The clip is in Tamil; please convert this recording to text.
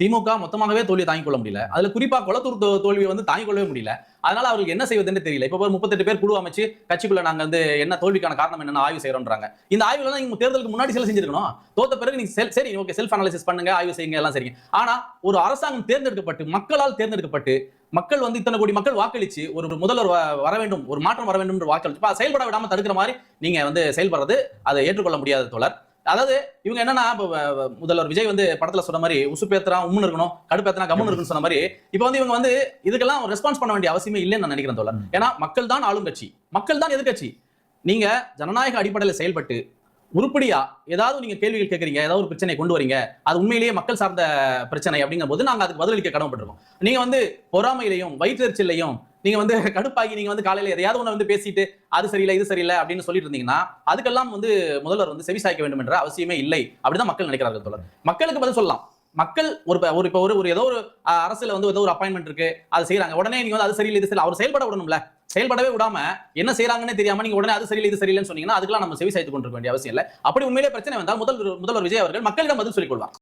திமுக மொத்தமாகவே தோல்வியை தாங்கிக் கொள்ள முடியல. அதுல குறிப்பா கொளத்தூர் தோல்வியை வந்து தாங்கிக் கொள்ளவே முடியல. அதனால அவர்களுக்கு என்ன செய்வதுன்னு தெரியல. இப்ப 38 பேர் குழு அமைச்சு கட்சிக்குள்ள நாங்க வந்து என்ன தோல்விக்கான காரணம் என்னன்னு ஆய்வு செய்யறோம்ன்றாங்க. இந்த ஆய்வுல நீங்க தேர்தலுக்கு முன்னாடி செஞ்சிருக்கணும். தோத்த பிறகு நீங்க சரி ஓகே செல்ஃப் அனாலிசிஸ் பண்ணுங்க, ஆய்வு செய்யுங்க, எல்லாம் சரிங்க. ஆனா ஒரு அரசாங்கம் தேர்ந்தெடுக்கப்பட்டு மக்களால் தேர்ந்தெடுக்கப்பட்டு மக்கள் வந்து இத்தனை கோடி மக்கள் வாக்களிச்சு ஒரு முதல்வர் வர வேண்டும், ஒரு மாற்றம் வர வேண்டும் என்று வாக்களிச்சு செயல்பட விடாம தடுக்கிற மாதிரி நீங்க வந்து செயல்படுறது அதை ஏற்றுக்கொள்ள முடியாத தோழர். அதாவது இவங்க என்னன்னா முதல்வர் விஜய் வந்து படத்துல சொன்ன மாதிரி உசுப்பேத்துறா உம்முன்னு இருக்கணும், கடுப்பேத்துறா கம்முன்னு இருக்குன்னு சொன்ன மாதிரி இப்ப வந்து இவங்க வந்து இதுக்கெல்லாம் ரெஸ்பான்ஸ் பண்ண வேண்டிய அவசியமே இல்லைன்னு நான் நினைக்கிறேன் தோழர். ஏன்னா மக்கள் தான் ஆளும் கட்சி, மக்கள் தான் எதிர்கட்சி. நீங்க ஜனநாயக அடிப்படையில் செயல்பட்டு உருப்படியா ஏதாவது நீங்க கேள்விகள் கேட்கறீங்க, ஏதாவது ஒரு பிரச்சனை கொண்டு வரீங்க, அது உண்மையிலேயே மக்கள் சார்ந்த பிரச்சனை அப்படிங்கும் போது நாங்க அதுக்கு பதிலளிக்க கடமைப்பட்டிருக்கோம். நீங்க வந்து பொறாமையிலையும் வயிற்றுச்சலையும் நீங்க வந்து கடுப்பாகி நீங்க வந்து காலையில எதையாவது ஒண்ணு வந்து பேசிட்டு அது சரியில்லை இது சரியில்லை அப்படின்னு சொல்லிட்டு இருந்தீங்கன்னா அதுக்கெல்லாம் வந்து முதல்வர் வந்து செவி சாய்க்க வேண்டும் என்ற அவசியமே இல்லை அப்படிதான் மக்கள் நினைக்கிறார்கள் தோழர். மக்களுக்கு பதில் சொல்லலாம். மக்கள் ஒரு ஏதோ ஒரு அரசுல வந்து ஏதோ ஒரு அப்பாயின்மெண்ட் இருக்கு, அது செய்யறாங்க, உடனே நீங்க வந்து அது சரியில்லை இது சரியில்லை அவர் செயல்பட விடணும்ல. செயல்படவே விடாம என்ன செய்யறாங்கன்னு தெரியாம நீங்க உடனே அது சரியில்லை இது சரியில்லைன்னு சொன்னீங்கன்னா அதுக்கெல்லாம் நம்ம செவி சாய்த்து கொண்டிருக்க வேண்டிய அவசியம் இல்லை. அப்படி உண்மையிலே பிரச்சனை வந்தால் முதல்வர் விஜய் அவர்கள் மக்களிடம் பதில் சொல்லிக் கொள்வார்.